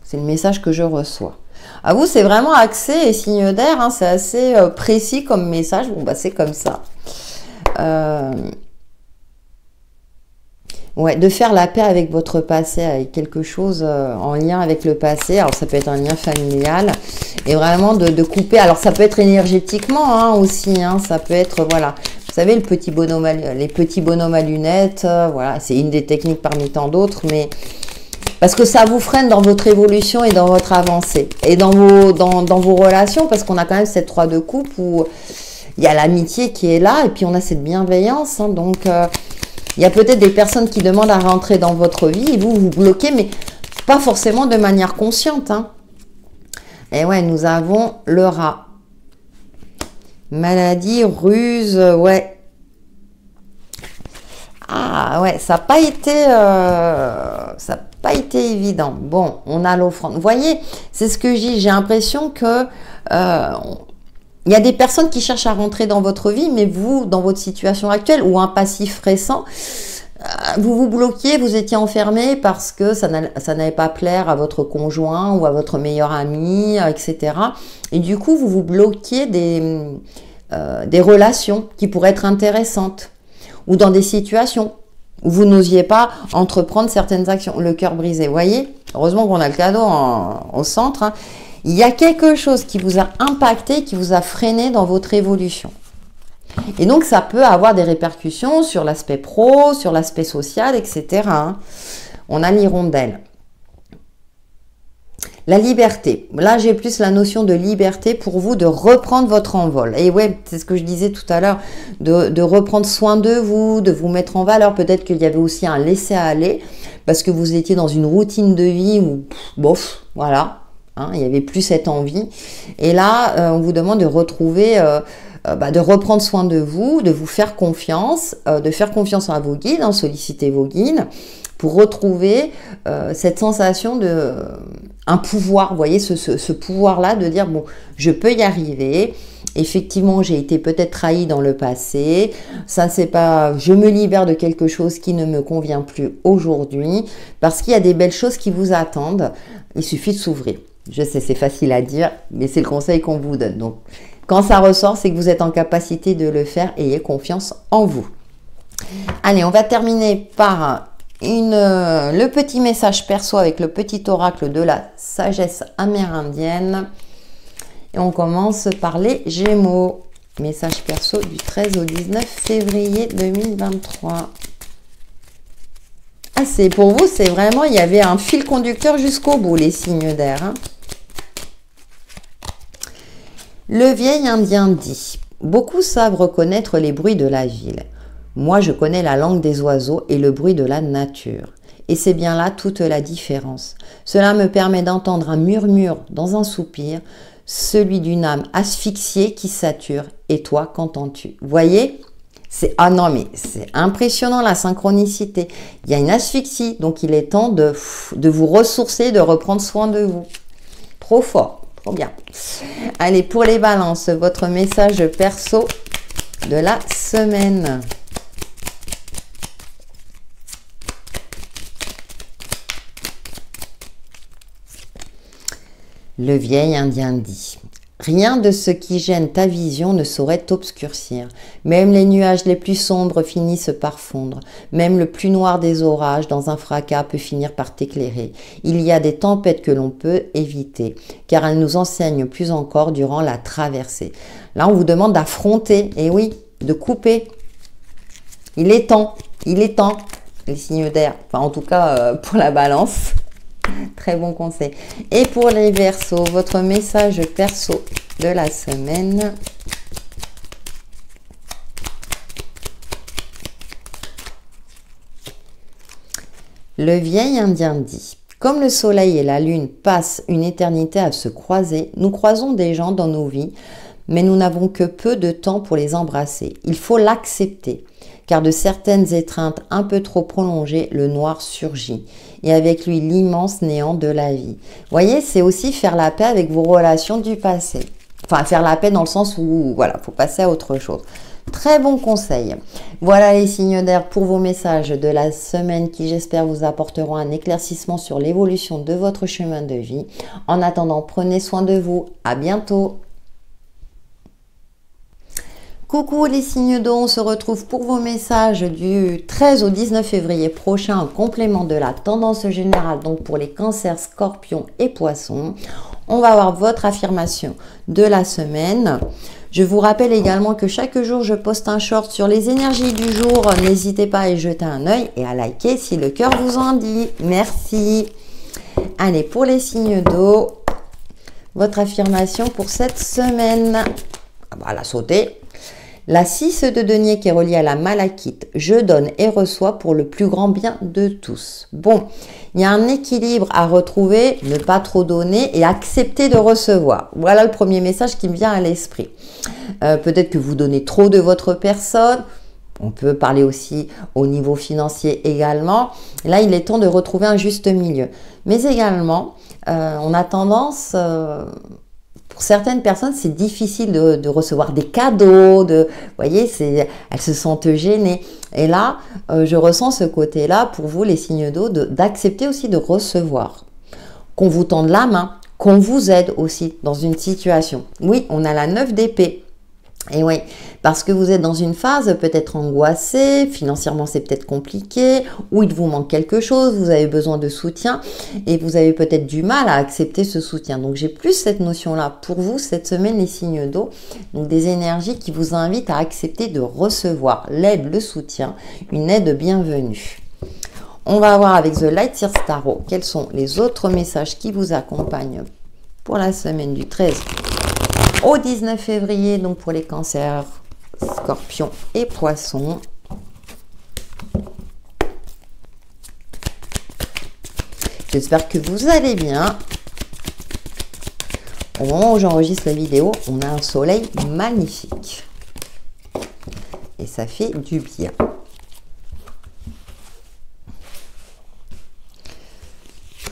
C'est le message que je reçois. À vous, c'est vraiment axé et signe d'air, hein, c'est assez précis comme message. Bon, c'est comme ça. Ouais, de faire la paix avec votre passé, avec quelque chose en lien avec le passé. Alors, ça peut être un lien familial. Et vraiment de couper. Alors, ça peut être énergétiquement, hein, aussi. Hein, ça peut être, voilà. Vous savez, les petits bonhommes à lunettes, voilà, c'est une des techniques parmi tant d'autres, mais parce que ça vous freine dans votre évolution et dans votre avancée. Et dans vos relations, parce qu'on a quand même cette 3 de coupe où il y a l'amitié qui est là, et puis on a cette bienveillance. Hein, donc, il y a peut-être des personnes qui demandent à rentrer dans votre vie, et vous bloquez, mais pas forcément de manière consciente. Hein. Et ouais, nous avons le rat. Maladie, ruse, ouais. Ah ouais, ça n'a pas été évident. Bon, on a l'offrande. Vous voyez, c'est ce que j'ai l'impression que il y a des personnes qui cherchent à rentrer dans votre vie, mais vous, dans votre situation actuelle ou un passif récent, vous vous bloquiez, vous étiez enfermé parce que ça n'allait pas plaire à votre conjoint ou à votre meilleur ami, etc. Et du coup, vous vous bloquiez des relations qui pourraient être intéressantes ou dans des situations où vous n'osiez pas entreprendre certaines actions. Le cœur brisé, vous voyez? Heureusement qu'on a le cadeau au centre. Hein. Il y a quelque chose qui vous a impacté, qui vous a freiné dans votre évolution. Et donc, ça peut avoir des répercussions sur l'aspect pro, sur l'aspect social, etc. Hein. On a l'hirondelle. La liberté. Là, j'ai plus la notion de liberté pour vous de reprendre votre envol. Et ouais, c'est ce que je disais tout à l'heure, de reprendre soin de vous mettre en valeur. Peut-être qu'il y avait aussi un laisser-aller parce que vous étiez dans une routine de vie où, bof, voilà, hein, il n'y avait plus cette envie. Et là, on vous demande de retrouver, de reprendre soin de vous faire confiance, de faire confiance à vos guides, solliciter vos guides pour retrouver cette sensation de un pouvoir, vous voyez, ce pouvoir-là de dire, bon, je peux y arriver. Effectivement, j'ai été peut-être trahi dans le passé. Ça, c'est pas, je me libère de quelque chose qui ne me convient plus aujourd'hui parce qu'il y a des belles choses qui vous attendent. Il suffit de s'ouvrir. Je sais, c'est facile à dire, mais c'est le conseil qu'on vous donne. Donc, quand ça ressort, c'est que vous êtes en capacité de le faire. Ayez confiance en vous. Allez, on va terminer par le petit message perso avec le petit oracle de la sagesse amérindienne. Et on commence par les Gémeaux. Message perso du 13 au 19 février 2023. Ah, c'est pour vous, c'est vraiment, il y avait un fil conducteur jusqu'au bout, les signes d'air. Hein. Le vieil Indien dit, beaucoup savent reconnaître les bruits de la ville. Moi, je connais la langue des oiseaux et le bruit de la nature. Et c'est bien là toute la différence. Cela me permet d'entendre un murmure dans un soupir, celui d'une âme asphyxiée qui sature. Et toi, qu'entends-tu? Voyez? Ah non, mais c'est impressionnant la synchronicité. Il y a une asphyxie, donc il est temps de vous ressourcer, de reprendre soin de vous. Trop fort, trop bien. Allez, pour les balances, votre message perso de la semaine. Le vieil Indien dit, « Rien de ce qui gêne ta vision ne saurait t'obscurcir. Même les nuages les plus sombres finissent par fondre. Même le plus noir des orages dans un fracas peut finir par t'éclairer. Il y a des tempêtes que l'on peut éviter, car elles nous enseignent plus encore durant la traversée. » Là, on vous demande d'affronter, et oui, de couper. Il est temps, les signes d'air. Enfin, en tout cas, pour la balance. Très bon conseil. Et pour les Verseaux, votre message perso de la semaine. Le vieil Indien dit, comme le soleil et la lune passent une éternité à se croiser, nous croisons des gens dans nos vies, mais nous n'avons que peu de temps pour les embrasser. Il faut l'accepter, car de certaines étreintes un peu trop prolongées, le noir surgit, et avec lui l'immense néant de la vie. Vous voyez, c'est aussi faire la paix avec vos relations du passé. Enfin, faire la paix dans le sens où, voilà, il faut passer à autre chose. Très bon conseil. Voilà les signes d'air pour vos messages de la semaine qui, j'espère, vous apporteront un éclaircissement sur l'évolution de votre chemin de vie. En attendant, prenez soin de vous. À bientôt. Coucou les signes d'eau, on se retrouve pour vos messages du 13 au 19 février prochain en complément de la tendance générale, donc pour les cancers, scorpions et poissons. On va voir votre affirmation de la semaine. Je vous rappelle également que chaque jour, je poste un short sur les énergies du jour. N'hésitez pas à y jeter un œil et à liker si le cœur vous en dit. Merci. Allez, pour les signes d'eau, votre affirmation pour cette semaine. Ah bah, elle a sauté. La 6 de denier qui est reliée à la malachite, je donne et reçois pour le plus grand bien de tous. Bon, il y a un équilibre à retrouver, ne pas trop donner et accepter de recevoir. Voilà le premier message qui me vient à l'esprit. Peut-être que vous donnez trop de votre personne. On peut parler aussi au niveau financier également. Là, il est temps de retrouver un juste milieu. Mais également, on a tendance... Pour certaines personnes, c'est difficile de recevoir des cadeaux, vous voyez, elles se sentent gênées. Et là, je ressens ce côté-là, pour vous, les signes d'eau, d'accepter aussi de recevoir. Qu'on vous tende la main, qu'on vous aide aussi dans une situation. Oui, on a la 9 d'épée. Et oui, parce que vous êtes dans une phase peut-être angoissée, financièrement c'est peut-être compliqué, ou il vous manque quelque chose, vous avez besoin de soutien et vous avez peut-être du mal à accepter ce soutien. Donc j'ai plus cette notion-là pour vous cette semaine, les signes d'eau, donc des énergies qui vous invitent à accepter de recevoir l'aide, le soutien, une aide bienvenue. On va voir avec The Light Seers Tarot quels sont les autres messages qui vous accompagnent pour la semaine du 13 au 19 février, donc pour les cancers, scorpions et poissons. J'espère que vous allez bien. Au moment où j'enregistre la vidéo, on a un soleil magnifique. Et ça fait du bien.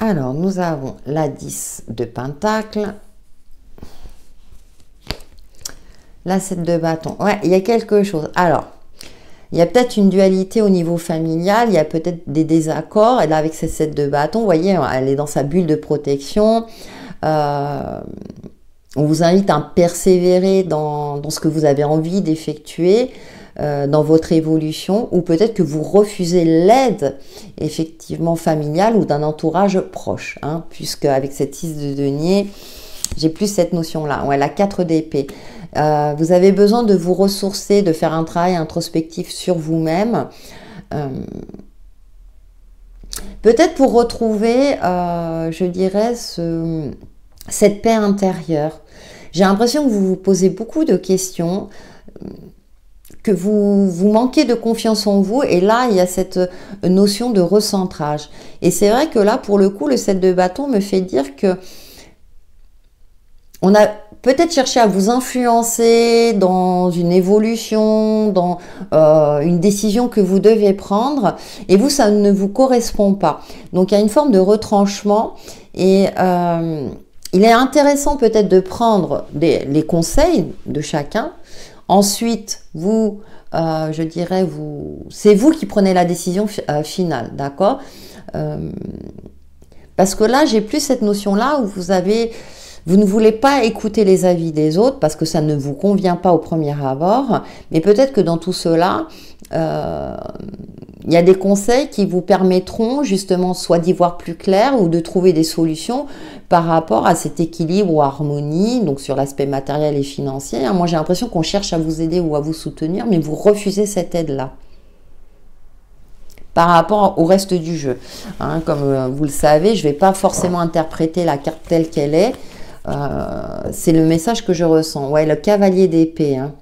Alors, nous avons la 10 de Pentacle. La 7 de bâton. Ouais, il y a quelque chose. Alors, il y a peut-être une dualité au niveau familial. Il y a peut-être des désaccords. Et là, avec ces 7 de bâton, vous voyez, elle est dans sa bulle de protection. On vous invite à persévérer dans ce que vous avez envie d'effectuer, dans votre évolution. Ou peut-être que vous refusez l'aide, effectivement, familiale ou d'un entourage proche. Hein, puisque avec cette 6 de denier, j'ai plus cette notion-là. Ouais, la 4 d'épée. Vous avez besoin de vous ressourcer, de faire un travail introspectif sur vous-même. Peut-être pour retrouver, je dirais, cette paix intérieure. J'ai l'impression que vous vous posez beaucoup de questions, que vous manquez de confiance en vous. Et là, il y a cette notion de recentrage. Et c'est vrai que là, pour le coup, le 7 de bâton me fait dire que on a peut-être cherché à vous influencer dans une évolution, dans une décision que vous devez prendre, et vous, ça ne vous correspond pas. Donc, il y a une forme de retranchement, et il est intéressant peut-être de prendre les conseils de chacun. Ensuite, vous, je dirais, c'est vous qui prenez la décision finale, d'accord? Parce que là, j'ai plus cette notion-là où vous ne voulez pas écouter les avis des autres parce que ça ne vous convient pas au premier abord, mais peut-être que dans tout cela, il y a des conseils qui vous permettront justement soit d'y voir plus clair ou de trouver des solutions par rapport à cet équilibre ou harmonie, donc sur l'aspect matériel et financier. Moi, j'ai l'impression qu'on cherche à vous aider ou à vous soutenir, mais vous refusez cette aide-là par rapport au reste du jeu. Hein, comme vous le savez, je ne vais pas forcément interpréter la carte telle qu'elle est. C'est le message que je ressens. Ouais, le cavalier d'épée. Hein.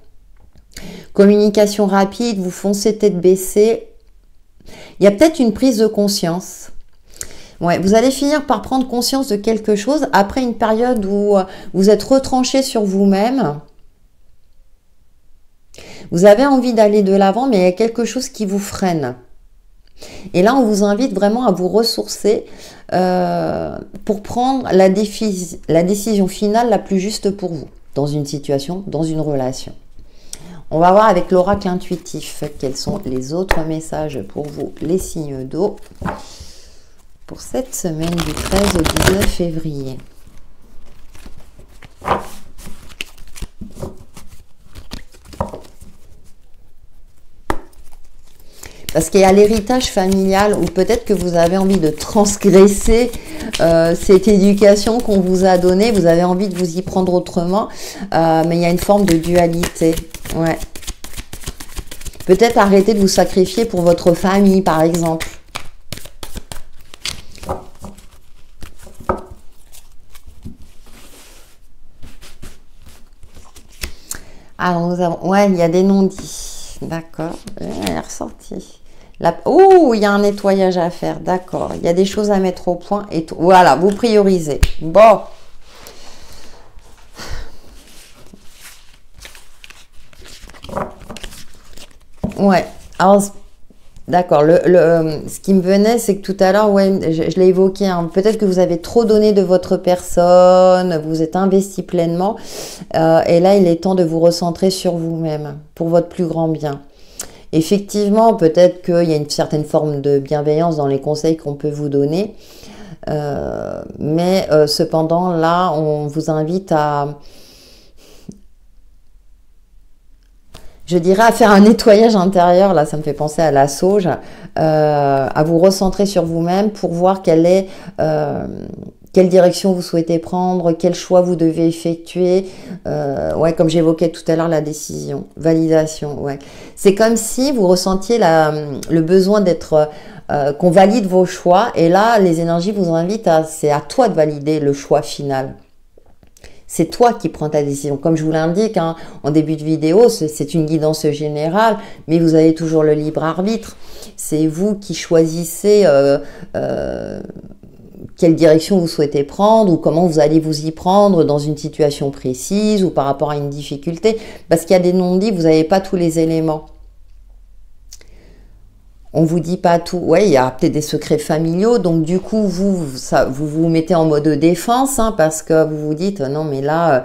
Communication rapide, vous foncez tête baissée. Il y a peut-être une prise de conscience. Ouais, vous allez finir par prendre conscience de quelque chose après une période où vous êtes retranché sur vous-même. Vous avez envie d'aller de l'avant, mais il y a quelque chose qui vous freine. Et là, on vous invite vraiment à vous ressourcer pour prendre la décision finale la plus juste pour vous, dans une situation, dans une relation. On va voir avec l'oracle intuitif quels sont les autres messages pour vous, les signes d'eau, pour cette semaine du 13 au 19 février. Parce qu'il y a l'héritage familial où peut-être que vous avez envie de transgresser cette éducation qu'on vous a donnée. Vous avez envie de vous y prendre autrement. Mais il y a une forme de dualité. Ouais. Peut-être arrêter de vous sacrifier pour votre famille, par exemple. Alors, nous avons... Ouais, il y a des non-dits. D'accord. Elle est ressortie. Oh, il y a un nettoyage à faire, d'accord. Il y a des choses à mettre au point et tout. Voilà, vous priorisez. Bon. Ouais. Alors, d'accord. Ce qui me venait, c'est que tout à l'heure, ouais, je l'ai évoqué. Hein, peut-être que vous avez trop donné de votre personne, vous êtes investi pleinement. Et là, il est temps de vous recentrer sur vous-même pour votre plus grand bien. Effectivement, peut-être qu'il y a une certaine forme de bienveillance dans les conseils qu'on peut vous donner. Mais cependant, là, on vous invite à je dirais à faire un nettoyage intérieur, là ça me fait penser à la sauge, à vous recentrer sur vous-même pour voir quelle direction vous souhaitez prendre, quel choix vous devez effectuer. Ouais, comme j'évoquais tout à l'heure, la décision, validation. Ouais. C'est comme si vous ressentiez le besoin d'être, qu'on valide vos choix. Et là, les énergies vous invitent c'est à toi de valider le choix final. C'est toi qui prends ta décision. Comme je vous l'indique en début de vidéo, c'est une guidance générale, mais vous avez toujours le libre arbitre. C'est vous qui choisissez quelle direction vous souhaitez prendre ou comment vous allez vous y prendre dans une situation précise ou par rapport à une difficulté. Parce qu'il y a des non-dits, vous n'avez pas tous les éléments. On vous dit pas tout. Ouais, il y a peut-être des secrets familiaux, donc du coup, vous mettez en mode défense, hein, parce que vous vous dites, non, mais là,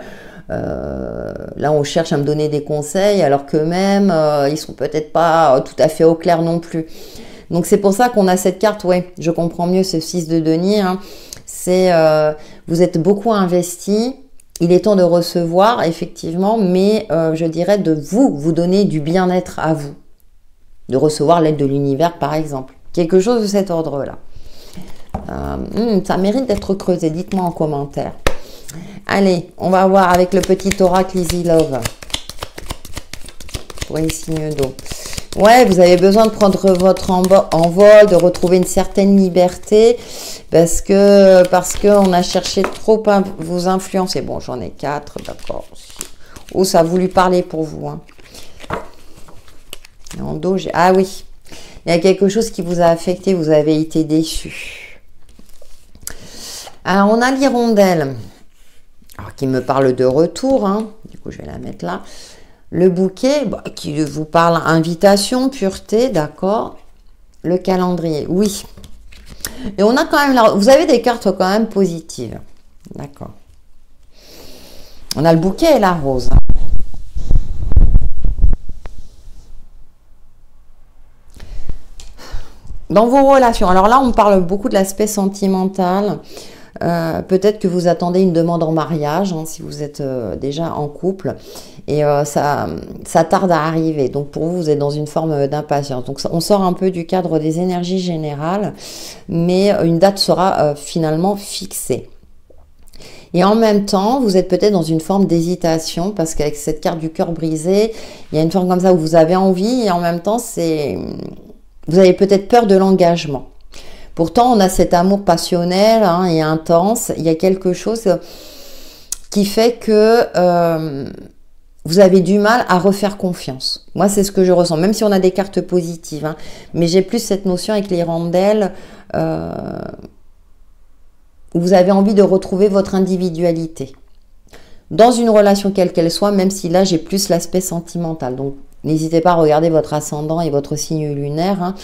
on cherche à me donner des conseils, alors qu'eux-mêmes, ils sont peut-être pas tout à fait au clair non plus. Donc c'est pour ça qu'on a cette carte, ouais, je comprends mieux ce 6 de denier, hein. C'est, vous êtes beaucoup investi, il est temps de recevoir, effectivement, mais je dirais de vous donner du bien-être à vous. De recevoir l'aide de l'univers, par exemple. Quelque chose de cet ordre-là. Ça mérite d'être creusé. Dites-moi en commentaire. Allez, on va voir avec le petit oracle Easy Love. Pour les signes d'eau. Ouais, vous avez besoin de prendre votre envol, de retrouver une certaine liberté. Parce qu'on a cherché trop à vous influencer. Bon, j'en ai 4, d'accord. Oh, ça a voulu parler pour vous, hein. En dos, ah oui, il y a quelque chose qui vous a affecté, vous avez été déçu. Alors, on a l'hirondelle, qui me parle de retour, hein. Du coup, je vais la mettre là. Le bouquet, qui vous parle invitation, pureté, d'accord. Le calendrier, oui. Et on a quand même, vous avez des cartes quand même positives, d'accord. On a le bouquet et la rose. Dans vos relations, alors là, on parle beaucoup de l'aspect sentimental. Peut-être que vous attendez une demande en mariage, hein, si vous êtes déjà en couple. Et ça tarde à arriver. Donc, pour vous, vous êtes dans une forme d'impatience. Donc, on sort un peu du cadre des énergies générales. Mais une date sera finalement fixée. Et en même temps, vous êtes peut-être dans une forme d'hésitation. Parce qu'avec cette carte du cœur brisé, il y a une forme comme ça où vous avez envie. Et en même temps, vous avez peut-être peur de l'engagement. Pourtant, on a cet amour passionnel, hein, et intense. Il y a quelque chose qui fait que vous avez du mal à refaire confiance. Moi, c'est ce que je ressens, même si on a des cartes positives, hein. Mais j'ai plus cette notion avec les hirondelles où vous avez envie de retrouver votre individualité. Dans une relation quelle qu'elle soit, même si là, j'ai plus l'aspect sentimental. Donc, n'hésitez pas à regarder votre ascendant et votre signe lunaire, hein.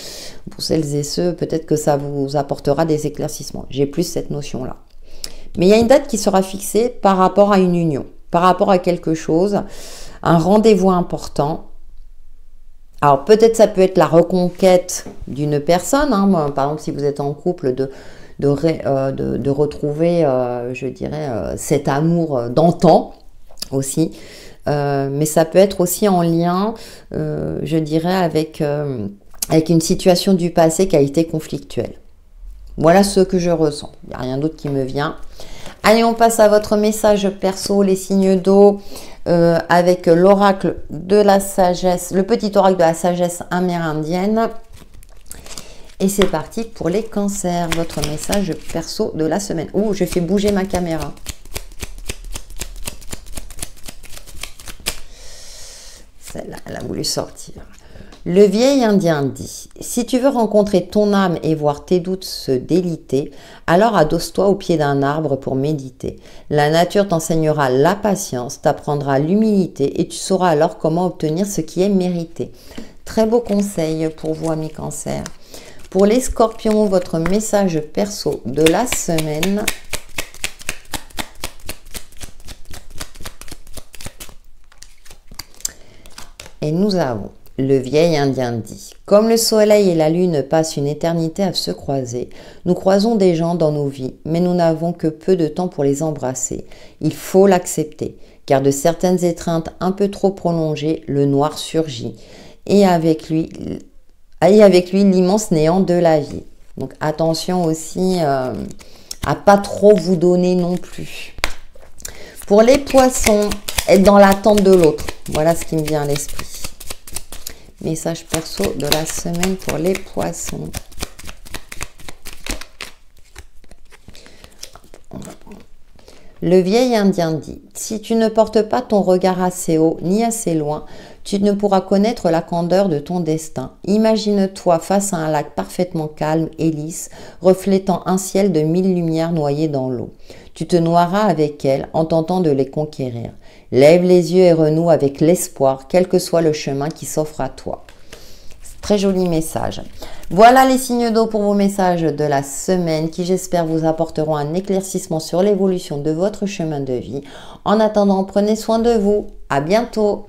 Pour celles et ceux, peut-être que ça vous apportera des éclaircissements. J'ai plus cette notion-là. Mais il y a une date qui sera fixée par rapport à une union, par rapport à quelque chose, un rendez-vous important. Alors peut-être ça peut être la reconquête d'une personne, hein. Moi, par exemple, si vous êtes en couple, de retrouver, je dirais, cet amour d'antan aussi. Mais ça peut être aussi en lien, je dirais, avec une situation du passé qui a été conflictuelle. Voilà ce que je ressens. Il n'y a rien d'autre qui me vient. Allez, on passe à votre message perso, les signes d'eau, avec l'oracle de la sagesse, le petit oracle de la sagesse amérindienne. Et c'est parti pour les cancers, votre message perso de la semaine. Ouh, je fais bouger ma caméra. Celle-là, elle a voulu sortir. Le vieil indien dit, si tu veux rencontrer ton âme et voir tes doutes se déliter, alors adosse-toi au pied d'un arbre pour méditer. La nature t'enseignera la patience, t'apprendra l'humilité et tu sauras alors comment obtenir ce qui est mérité. Très beau conseil pour vous, amis cancer. Pour les scorpions, votre message perso de la semaine. Et nous avons Le vieil Indien dit: comme le soleil et la lune passent une éternité à se croiser, nous croisons des gens dans nos vies, mais nous n'avons que peu de temps pour les embrasser. Il faut l'accepter, car de certaines étreintes un peu trop prolongées, le noir surgit, et avec lui l'immense néant de la vie. Donc attention aussi à pas trop vous donner non plus. Pour les poissons, être dans l'attente de l'autre. Voilà ce qui me vient à l'esprit. Message perso de la semaine pour les poissons. Le vieil Indien dit: si tu ne portes pas ton regard assez haut ni assez loin, tu ne pourras connaître la candeur de ton destin. Imagine-toi face à un lac parfaitement calme et lisse, reflétant un ciel de 1000 lumières noyées dans l'eau. Tu te noieras avec elles en tentant de les conquérir. Lève les yeux et renoue avec l'espoir, quel que soit le chemin qui s'offre à toi. Très joli message. Voilà les signes d'eau pour vos messages de la semaine qui, j'espère, vous apporteront un éclaircissement sur l'évolution de votre chemin de vie. En attendant, prenez soin de vous. À bientôt.